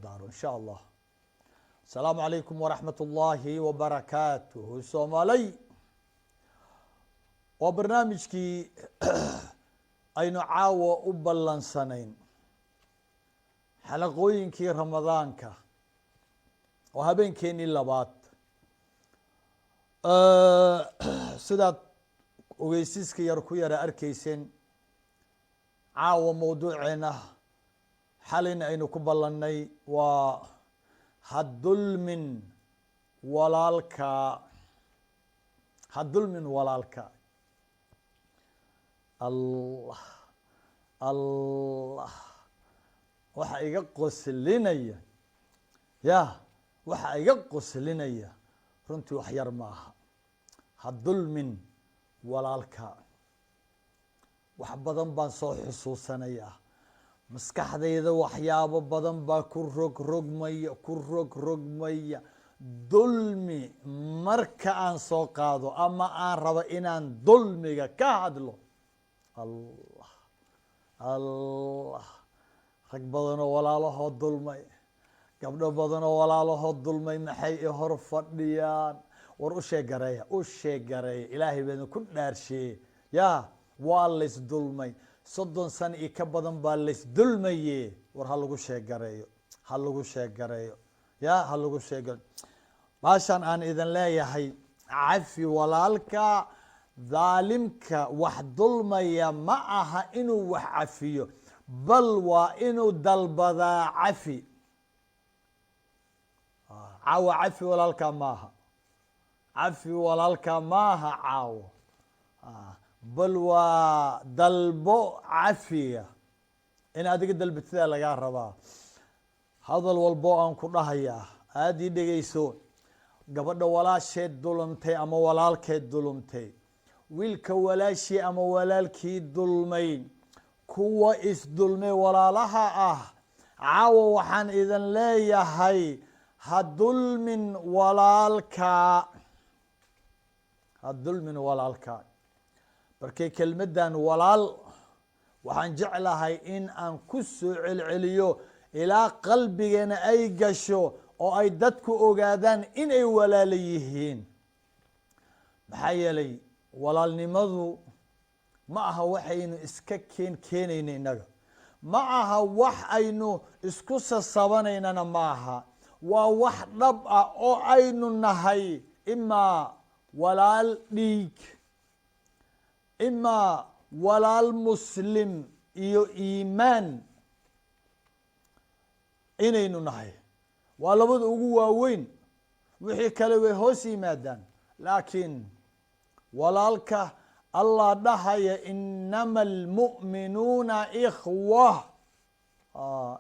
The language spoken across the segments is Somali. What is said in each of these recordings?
daaro insha allah. asalaamu calaykum waraxmat ullaahi wabarakaatuhu. soomaalay waa barnaamijkii aynu caawa u ballansanayn xalaqooyinkii ramadaanka oo habeenkeenii labaad. sidaad ogeysiiska yar ku yara arkayseen caawa mawduuceena xalin aynu ku ballannay waa hadulmin walaalka, hadulmin walaalka. allah allah waxa iga qoslinaya ya waxa iga qoslinaya runtii wax yar ma aha. hadulmin walaalka wax badan baan soo xusuusanayaa, maskaxdayda waxyaabo badan baa ku rogrogmaya. dulmi marka aan soo qaado ama aan rabo inaan dulmiga ka hadlo, allah allah rag badanoo walaalahoo dulmay, gabdho badanoo walaalahoo dulmay maxay i hor fadhiyaan. war u sheegareeya, u sheegareeya, ilaahay baydin ku dhaarsheeye ya waa lays dulmay 30 sano iyo ka badan baa lays dulmaye. war ha lagu sheegareeyo, ha lagu sheegareeyo ya ha lagu sheegareeyo. baashan aan idin leeyahay cafi walaalka. dhaalimka wax dulmaya ma aha inuu wax cafiyo, bal waa inuu dalbadaa cafi. caawa cafi walaalka maaha, cafi walaalka maaha caawo, bal waa dalbo cafiga in adiga dalbatidaa lagaa rabaa. hadal walbo aan ku dhahayaa aada ii dhegeyso. gabadha walaasheed dulumtay ama walaalkeed dulumtay, wiilka walaashii ama walaalkii dulmay, kuwa isdulmay walaalaha ah, caawa waxaan idin leeyahay ha dulmin walaalka, ha dulmin walaalka. markay kelmaddan walaal waxaan jeclahay in aan ku soo celceliyo ilaa qalbigeena ay gasho oo ay dadku ogaadaan inay walaalo yihiin. maxaa yeelay walaalnimadu ma aha waxaynu iska keenayna innaga, ma aha wax aynu isku sasabanaynana ma aha, waa wax dhab ah oo aynu nahay imaa walaal dhiig, imaa walaal muslim iyo iimaan inaynu nahay. waa labada ugu waaweyn, wixii kale way hoos yimaadaan. laakiin walaalka allah dhahaya inama almu'minuuna ikhwa,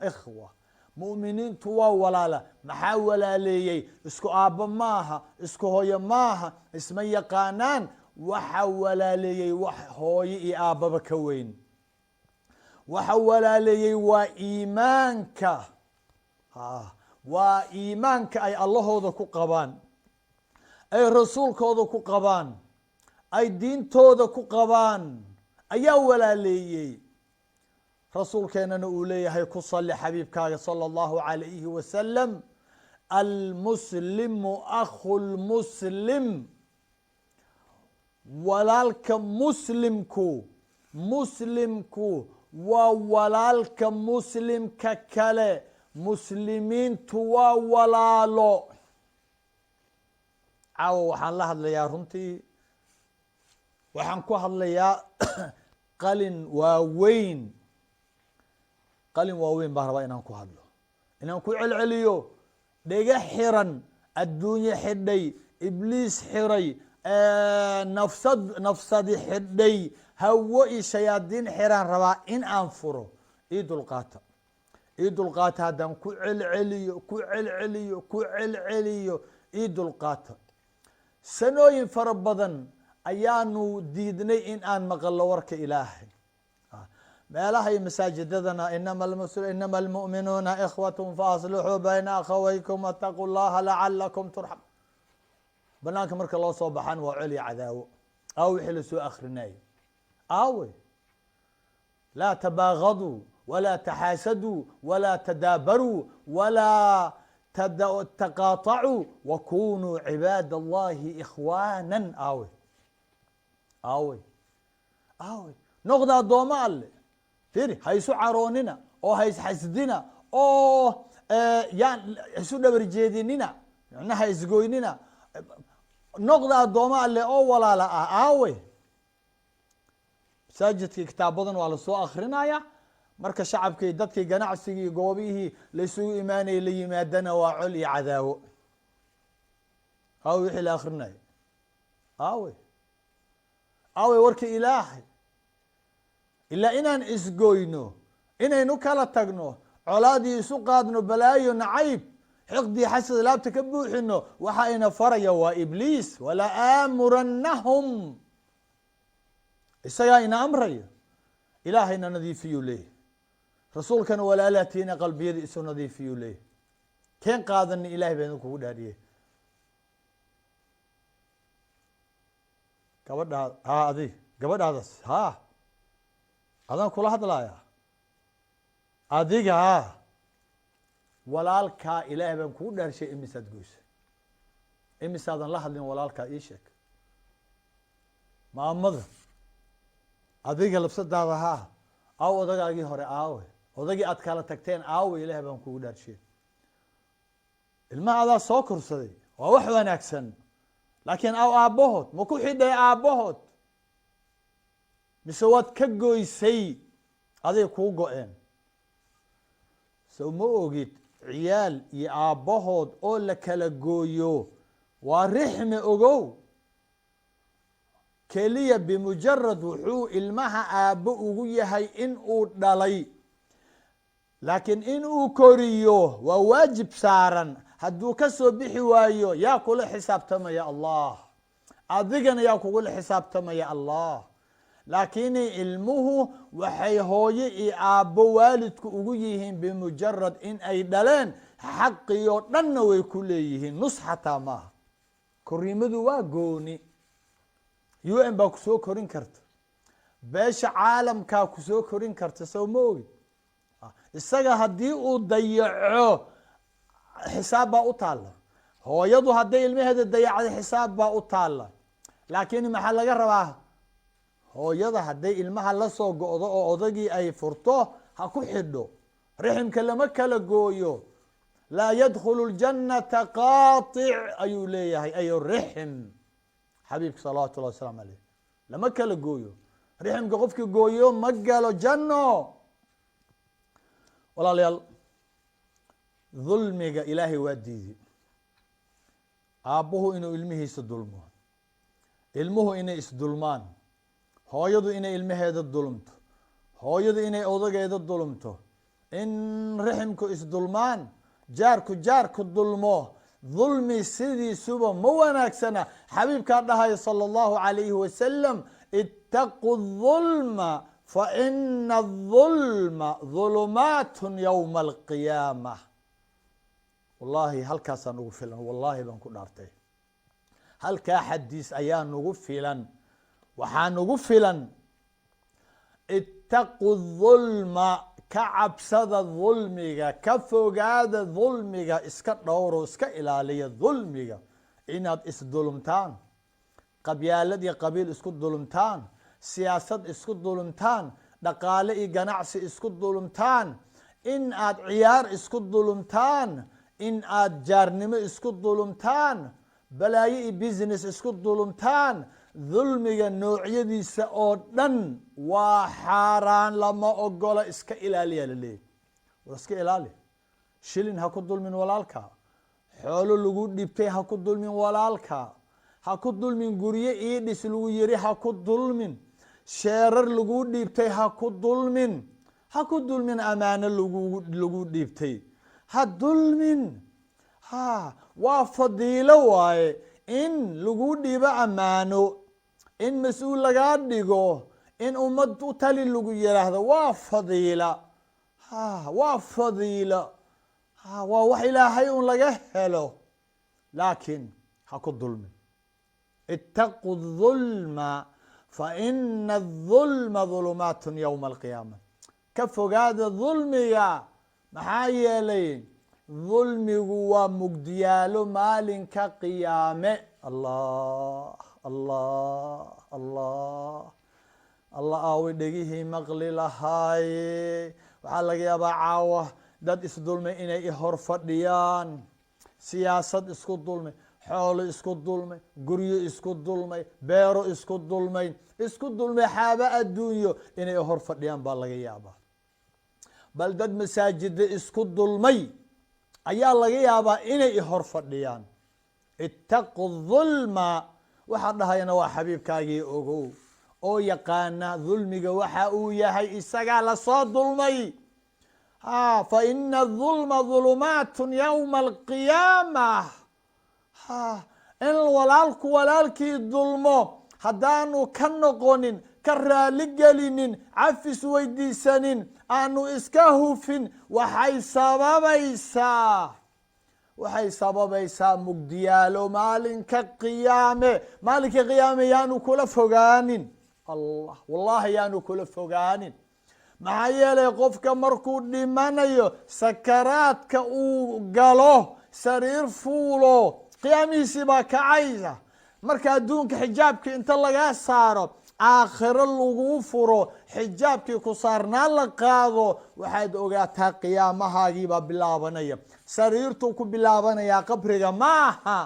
ikhwa mu'miniintu waa walaala. maxaa walaaleeyey? isku aabbo maaha, isku hooyo maaha, isma yaqaanaan. waxa walaaleeyey wax hooyo iyo aabbaba ka weyn. waxa walaaleeyey waa iimaanka, waa iimaanka ay allahooda ku qabaan, ay rasuulkooda ku qabaan, ay diintooda ku qabaan ayaa walaaleeyey. rasuulkeenana uu leeyahay ku salli xabiibkaaga salى اllahu عalayhi wasalam, almuslimu akhu lmuslim. walaalka muslimku, muslimku waa walaalka muslimka kale. muslimiintu waa walaalo. caawa waxaan la hadlayaa runtii, waxaan ku hadlayaa qalin waaweyn, qalin waaweyn baan rabaa inaan ku hadlo, inaan ku celceliyo. dhega xiran, adduunye xidhay, ibliis xiray, nafsadi xidhay, hawo iyo shayaadiin xiraan rabaa in aan furo. ii dulqaata, ii dulqaata. haddaan ku celceliyo ku celceliyo ku celceliyo, ii dulqaata. sanooyin fara badan ayaanu diidnay in aan maqallo warka ilaahay. meelaha iyo masaajidadana inama almu'minuuna ikhwatun faaslixuu bayna akhawaykum wattaquu llaha lacalakum turxam. banaanka marka loo soo baxan waa col iyo cadaawo. aawe wixii lasoo akrinayay aawe. laa tabaagaduu ولا تحاسدوا ولا تدابروا ولا تقاطعوا وكونوا عباد الله إخوانا آوي آوي آوي نقضى الضوما اللي فيري هيسو عروننا أو هيس حسدنا أو يعني هيسو دبر جيديننا يعني هيسقويننا نقضى الضوما اللي أولا لا آوي masaajidkii kitaab badan waa lasoo akrinaya marka shacabkii dadkii ganacsigii goobihii laysugu imaanayay la yimaadana waa col iyo cadaawo aawey wixii la akrinaya aawey warkii ilaahay ilaa inaan isgoyno inaynu kala tagno colaadii isu qaadno balaayo nacayb xiqdii xasad laabta ka buuxino waxa ina faraya waa ibliis wala aamurannahum isagaa ina amraya ilaahayna nadiifiyuu leeyahy rasuulkana walaalaatiina qalbiyada isu nadiifiyuu leeyahy keen qaadani ilahay baa idin kugu dhaadhiyey gabadhaa adig gabadhaadaas adaan kula hadlaya adiga walaalkaa ilaahay baan kugu dhaarshay imisaad goysa imisaadan la hadlin walaalkaa ii sheeg maamada adiga labsadaada aaw odagaagii hore aawe odagii aad kala tagteen aawe ilaah baan kugu dhaarshiye ilmaha adaa soo korsaday waa wax wanaagsan laakiin aaw aabbahood ma ku xidhay aabbahood mise waad ka goysay aday kuu go-een sow ma ogid ciyaal iyo aabbahood oo la kala gooyo waa rixmi ogow keliya bimujarad wuxuu ilmaha aabbo ugu yahay in uu dhalay laakiin in uu koriyo waa waajib saaran hadduu ka soo bixi waayo yaa kula xisaabtamaya allah adigana yaa kugula xisaabtamaya allah laakiin ilmuhu waxay hooyo iyo aabbo waalidku ugu yihiin bimujarad in ay dhaleen xaqiyoo dhanna way ku leeyihiin nus xataa maaha koriimadu waa gooni UN baa ku soo korin karta beesha caalamkaa ku soo korin karta sow ma ogid isaga haddii uu dayaco xisaab baa u taalla hooyadu hadday ilmaheeda dayacdo xisaab baa u taalla laakiin maxaa laga rabaa hooyada hadday ilmaha la soo go-do oo odagii ay furto ha ku xidho riximka lama kala gooyo laa yadkhulu ljannata qaatic ayuu leeyahay ay rixim xabiibka salawatu llahi wasalaamu aleyh lama kala gooyo riximka qofkii gooyo ma galo janno walaalayaal dulmiga ilaahay waa diiday aabbuhu inuu ilmihiisa dulmo ilmuhu inay isdulmaan hooyadu inay ilmaheeda dulmto hooyadu inay odageeda dulmto in riximku isdulmaan jaarku dulmo dulmi sidiisuba ma wanaagsana xabiibkaa dhahaya salى اllahu عalayhi wasalam itaquu الظulma faina الظulma ظulumaat ywma اlqiyaama wallahi halkaasaa nagu filan wallahi baan ku dhaartay halkaa xadiis ayaa nagu filan waxaa nagu filan itaquu الظulma ka cabsada dulmiga ka fogaada dulmiga iska dhowro iska ilaaliya dulmiga inaad isdulumtaan qabyaalad iyo qabiil isku dulumtaan siyaasad isku dulumtaan dhaqaale iyo ganacsi isku dulumtaan in aad ciyaar isku dulumtaan in aad jaarnimo isku dulumtaan balaayo iyo business isku dulumtaan dulmiga noocyadiisa oo dhan waa xaaraan lama ogola iska ilaaliya laleeyahy war iska ilaali shilin ha ku dulmin walaalka xoolo lagu dhibtay ha ku dulmin walaalka ha ku dulmin guryo ii dhis lagu yiri ha ku dulmin sheerar lagu dhiibtay ha ku dulmin ha ku dulmin amaano lagu dhiibtay ha dulmin waa fadiilo waaye in lagu dhiibo amaano in mas-uul lagaa dhigo in ummad u tali lagu yiraahdo waa fadiila waa fadiila waa wax ilaahay un laga helo laakiin ha ku dulmin itaquu الظulma faina الظulma ظulumaat ywma اlqiyaama كفوقاد ظلمي محايا لي ظلمي ومقديالو مال كقيامة الله الله الله الله آوي دقيه مقلي لهاي وحالا يا بعاوة داد اسدولمي إني إهور فرديان سياسة اسكو دولمي حول اسكو دولمي قريو اسكو دولمي بيرو اسكو دولمي حابة الدنيا إني إهور فرديان بالله يابا بل داد مساجد اسكو دولمي أيا الله يابا إني إهور فرديان اتقوا الظلم وحدها ينوى حبيب كاجي أوغو oo yaqaana dulmiga waxa uu yahay isaga la soo dulmay fa inna dhulma dhulumatun yawma alqiyamah in walaalkii dulmo haddaanu ka noqonin ka raali gelinin cafis weydiisanin aanu iska hufin waxay sababaysaa mugdiyaalo maalinka qiyaame yaanu kula fogaanin الله والله يانو كل فوقانين maxaa yeelay qofka markuu dhimanayo sakaraadka uu galo sariir fuulo qiyaamihiisii baa kacaysa marka adduunka xijaabkii inta laga saaro aakhiro lagu furo xijaabkii ku saarnaa la qaado waxaad ogaataa qiyaamahaagii baa bilaabanaya sariirtuu ku bilaabanaya qabriga maaha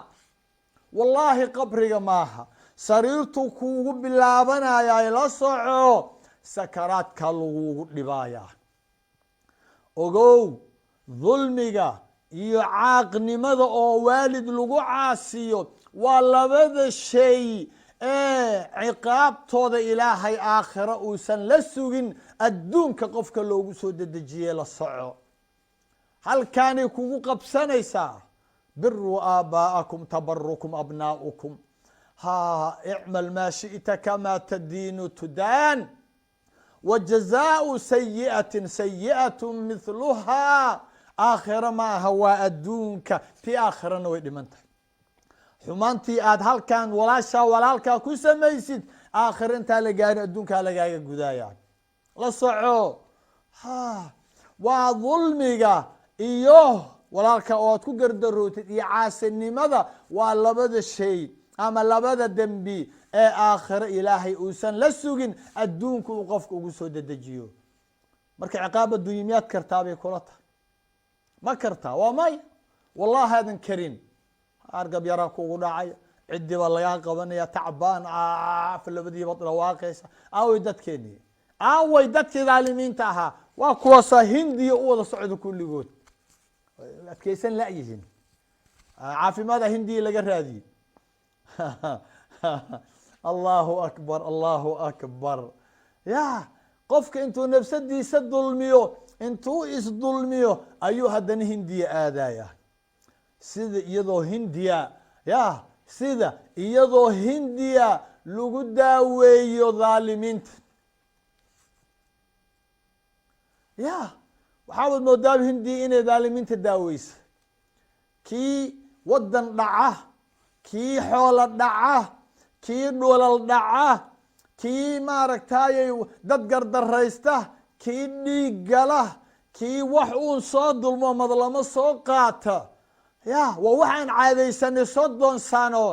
wallaahi qabriga maaha sariirtuu kuugu bilaabanaya la soco sakaraadka lagugu dhibaya ogow dulmiga iyo caaqnimada oo waalid lagu caasiyo waa labada shay ee ciqaabtooda ilaahay aakhira uusan la sugin adduunka qofka loogu soo dedejiyey la soco halkaanay kugu qabsanaysaa biruu aabaa'akum tabarukum abnaa'ukum ha icmal maa shi'ta kamaa tadiinu tudaan وجزاء سيئة سيئة مثلها آخر ما هو أدونك في آخر نويد منت حمانتي آد هل كان ولا شا ولا الكا كوسا ميسيد آخر انت لقاني أدونك لقايا قدايا لا صعو ها وظلمك إيوه ولا الكا أواد كو قردروت يعاسني ماذا ولا بدا الشيء أما لبدا دنبي ee aakhiro ilaahay uusan la sugin adduunku uu qofka ugu soo dedejiyo marka ciqaab adduunyo miyaad kartaa bay kula tahay ma kartaa waa may wallahi aadan karin argab yaraa kugu dhacay ciddi baa lagaa qabanaya tacbaan labadiiba dhawaaqaysa aaway dadkii dhaalimiinta ahaa waa kuwaasaa hindiya u wada socda kulligood adkaysan la'yihiin caafimaada hindiya laga raadiyey الله أكبر الله أكبر يا قفك انتو نفسدي سدلميو انتو اسدلميو أيها دن هندية آدايا سيدة يدو هندية يا سيدة يدو هندية لغو داويو ظالمين يا وحاول نوداب هندي إني ظالمين تداويس كي ودن دعاه كي حول دعاه kii dholal dhaca kii maaragtaayay dad gardaraysta kii dhiig gala kii wax uun soo dulmo madlamo soo qaata ya waa waxaan caadaysanay 30 sano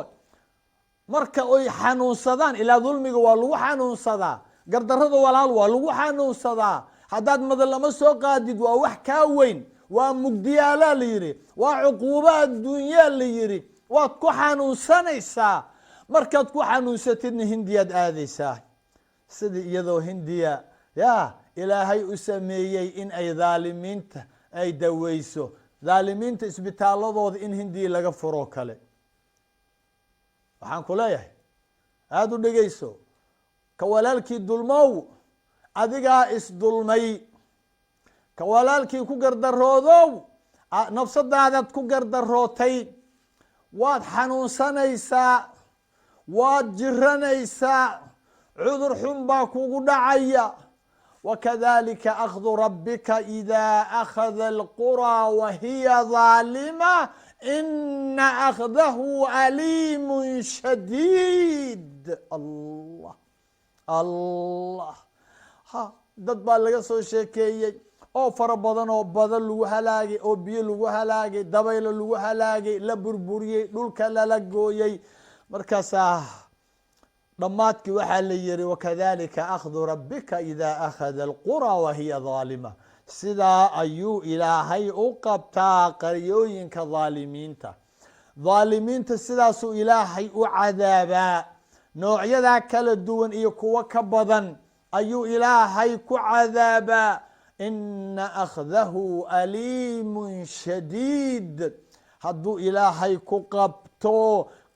marka ay xanuunsadaan ilaa dulmiga waa lagu xanuunsadaa gardarrada walaal waa lagu xanuunsadaa haddaad madlamo soo qaadid waa wax kaa weyn waa mugdiyaala la yidhi waa cuquuba adduunya la yidhi waad ku xanuunsanaysaa markaad ku xanuunsatidna hindiyaad aadaysaa sida iyadoo hindiya ya ilaahay u sameeyey in ay dhaalimiinta ay daweyso dhaalimiinta isbitaaladooda in hindiya laga furo kale waxaan ku leeyahay aada u dhegayso ka walaalkii dulmow adigaa isdulmay ka walaalkii ku gardaroodow nafsadaadaad ku gardarootay waad xanuunsanaysaa waad jiranaysaa cudur xun baa kugu dhacaya wakadalika akhdu rabbika idaa akhada alquraa wahiya dhaalima ina akhdahu aliimun shadiid allah allah ha dad baa laga soo sheekeeyey oo fara badan oo badan lagu halaagay, oo biyo lagu halaagay, dabaylo lagu halaagay, la burburiyey, dhulka lala gooyey. markaasaa dhammaadkii waxaa la yihi wakadalika akhdu rabbika ida akhada alqura wahiya dhaalima. sidaa ayuu ilaahay u qabtaa qaryooyinka dhaalimiinta. dhaalimiinta sidaasuu ilaahay u cadaabaa. noocyadaa kala duwan iyo kuwo ka badan ayuu ilaahay ku cadaabaa. ina akhdahu aliimun shadiid. hadduu ilaahay ku qabto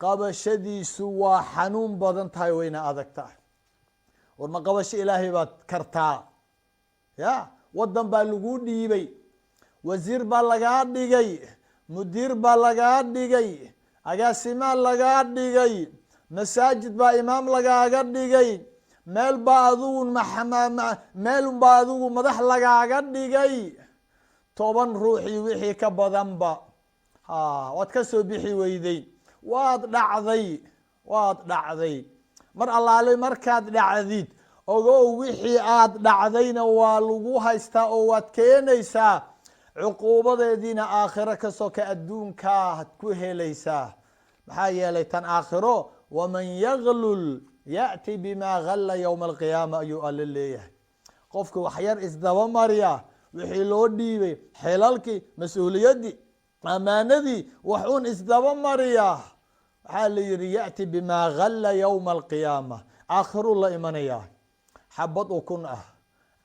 qabashadiisu waa xanuun badan tahay, wayna adag tahay. war ma qabasho ilaahay baad kartaa? ya wadan baa lagu dhiibay, wasiir baa lagaa dhigay, mudiir baa lagaa dhigay, agaasimaa lagaa dhigay, masaajid baa imaam lagaaga dhigay, meel baa adigu madax lagaaga dhigay. 10 ruuxii wixii ka badanba waad ka soo bixi weyday, waad dhacday. mar allaale markaad dhacdid ogow wixii aad dhacdayna waa lagu haystaa oo waad keenaysaa. cuquubadeediina aakhiro ka soka adduunkaad ku helaysaa. maxaa yeelay tan aakhiro waman yaglul ya'ti bima galla yowma alqiyaama ayuu alla leeyahay. qofka waxyar isdaba marya wixii loo dhiibay, xilalkii, mas-uuliyaddii, amaanadii, wax un isdaba mariya. waxaa la yihi ya'ti bima galla yowma alqiyaama. aakhiruu la imanayaa. xabad ukun ah,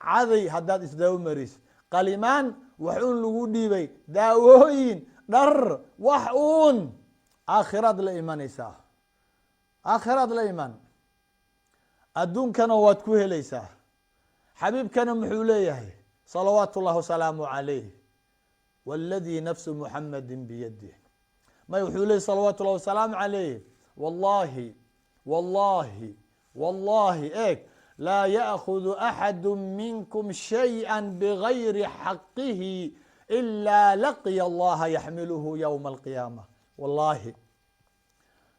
caday haddaad isdaba maris, qalimaan, wax un lagu dhiibay, daawooyin, dhar, wax un aakhiraad la imanaysaa. aakhiraad la iman, adduunkana waad ku helaysaa. xabiibkana muxuu leeyahay salawaatu ullahi wasalaamu calayh, waladii nafsu muxamadin biyadih. may wuxuu leeyay salawaatu ullahi wasalaamu calayh, wallahi wallahi wallahi eeg laa ya'khud axadu minkum shayئa bigayri xaqihi ilaa laqiya allaha yaxmiluhu yowma alqiyaama. wallahi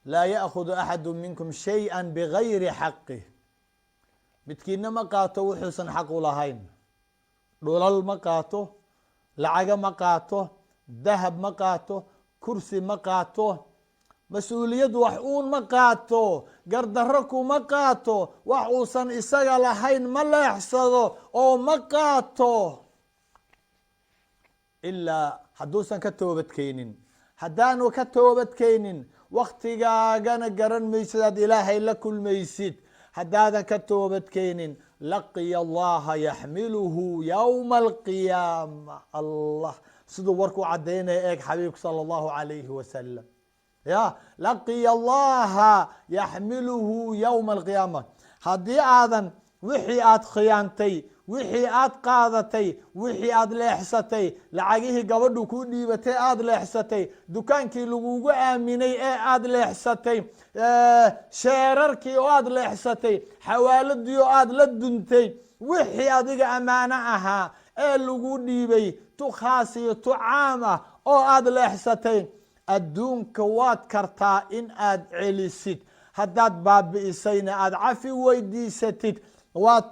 laa ya'khud axadu minkum shayئa bigayri xaqih. midkiina ma qaato wuxuusan xaq u lahayn. dhulal ma qaato, lacago ma qaato, dahab ma qaato, kursi ma qaato, mas-uuliyad wax uun ma qaato, gardarro kuma qaato, wax uusan isaga lahayn ma leexsado oo ma qaato ilaa hadduusan ka toobadkeenin. haddaanu ka toobadkeenin waktigaagana garan maysid aad ilaahay la kulmaysid. haddaadan ka toobadkeenin laqiya allaha yaxmiluhu yowma alqiyaama. allah siduu warku cadaynaya eeg xabiibku sala allahu calayhi wasalam. ya laqiya allaha yaxmiluhu yowma alqiyaama. haddii aadan wixii aad khiyaantay, wixii aad qaadatay, wixii aad leexsatay, lacagihii gabadhu kuu dhiibatay aad leexsatay, dukaankii lagugu aaminay ee aad leexsatay, sheerarkii oo aad leexsatay, xawaaladii oo aad la duntay, wixii adiga ammaano ahaa ee lagu dhiibay, tu khaas iyo tu caam ah oo aad leexsatay, adduunka waad kartaa in aad celisid. haddaad baabi'isayna aad cafi weydiisatid waad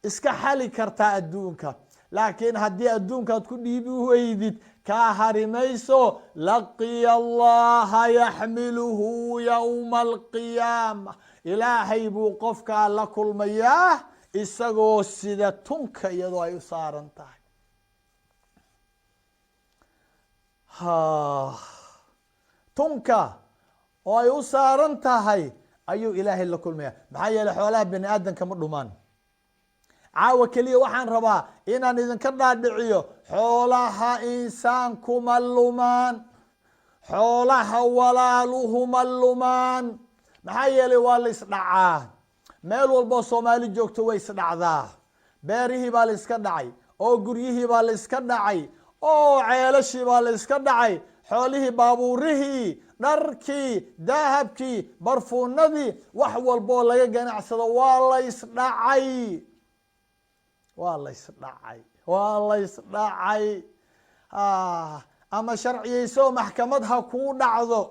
iska xali kartaa adduunka. laakiin haddii adduunkaad ku dhiibi weydid kaa hari mayso. laqiya allaha yaxmiluhu yowma alqiyaama. ilaahay buu qofkaa la kulmayaa isagoo sida tunka iyadoo ay u saaran tahay. tunka oo ay u saaran tahay ayuu ilaahay la kulmaya. maxaa yeeley xoolaha bani aadamka ma dhumaan. caawa keliya waxaan rabaa inaan idinka dhaadhiciyo xoolaha insaankuma lumaan, xoolaha walaaluhuma lumaan. maxaa yeelay waa la isdhacaa. meel walboo soomaali joogto way isdhacdaa. beerihii baa la iska dhacay, oo guryihii baa la iska dhacay, oo ceelashii baa la iska dhacay, xoolihii, baabuurihii, dharkii, dahabkii, barfuunadii, wax walboo laga ganacsado waa la isdhacay. waa la isdhacay, waa la isdhacay. ama sharciyeyso maxkamad ha kuu dhacdo,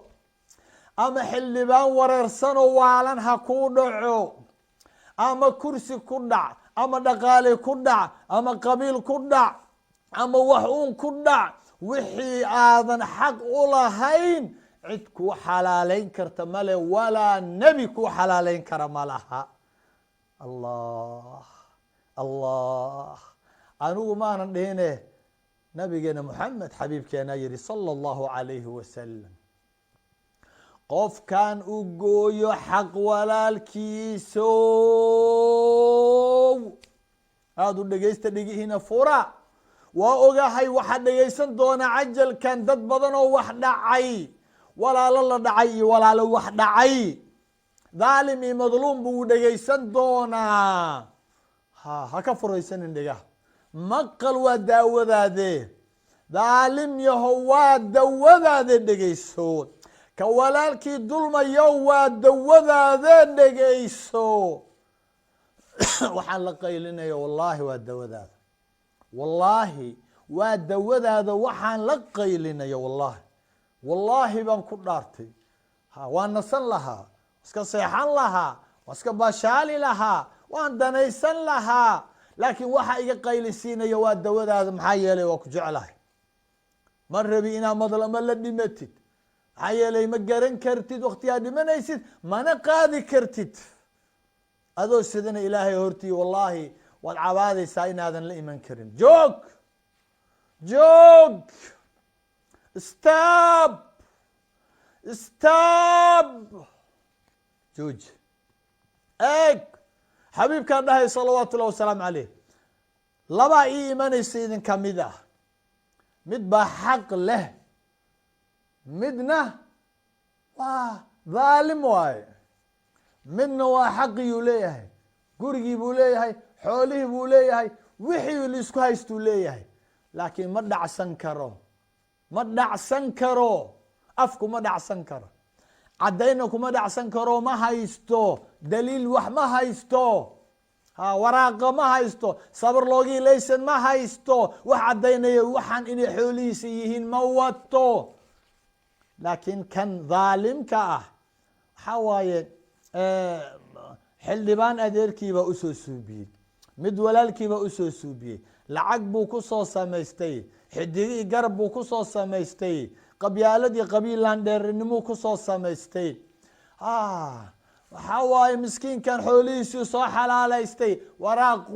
ama xildhibaan wareersanoo waalan ha kuu dhaco, ama kursi ku dhac, ama dhaqaale ku dhac ama qabiil ku dhac ama wax uun ku dhac wixii aadan xaq u lahayn cid kuu xalaalayn karta male walaa nebi kuu xalaalayn kara ma laha allah allah anigu maanan dhihine nabigeena moxamed xabiibkeena yihi salى اllahu عalayhi wasalam qofkan u gooyo xaq walaalkiiso aada u dhegaysta dhegihiina fura waa ogahay waxaad dhegaysan doonaa cajalkan dad badan oo wax dhacay walaalo la dhacay iyo walaalo wax dhacay dhaalim iyo madluum buu dhegaysan doonaa ha ka furaysanin dhegaha maqal waa daawadaade dhaalim yaho waa dawadaade dhegayso ka walaalkii dulmayo waa dawadaade dhegayso waxaan la qaylinaya wallahi waa dawadaada wallaahi waa dawadaada waxaan la qaylinayo wallahi wallaahi baan ku dhaartay waan nasan lahaa iska seexan lahaa waa iska bashaali lahaa waan danaysan lahaa laakiin waxa iga qaylisiinaya waa dawadaada maxaa yeelay waa ku jeclahay ma rabi inaad madlamo la dhimatid maxaa yeelay ma garan kartid waktigaad dhimanaysid mana qaadi kartid adoo sidana ilaahay hortii wallaahi waad cabaadaysaa inaadan la iman karin joog joog stab stab jooji eeg xabiibkaan dhahay salawaatu ullahi wasalaamu caleyh labaa ii imanaysa idin kamid ah mid baa xaq leh midna waa dhaalim waaye midna waa xaqiyuu leeyahay gurigii buu leeyahay xoolihii buu leeyahay wixii laisku haystuu leeyahay laakiin ma dhacsan karo ma dhacsan karo afku ma dhacsan karo caddayna kuma dhacsan karo ma haysto daliil wax ma haysto waraaqa ma haysto sabar loogii laysan ma haysto wax caddaynaya waxaan inay xoolihiisa yihiin ma wato laakiin kan dhaalimka ah waxaa waaye xildhibaan adeerkiibaa usoo suubiyey mid walaalkiibaa usoo suubiyey lacag buu ku soo samaystay xidigii garab buu ku soo samaystay qabyaaladii qabiilan dheerinimuu ku soo samaystay waxaa waaye miskiinkan xoolihiisii soo xalaalaystay waraaqu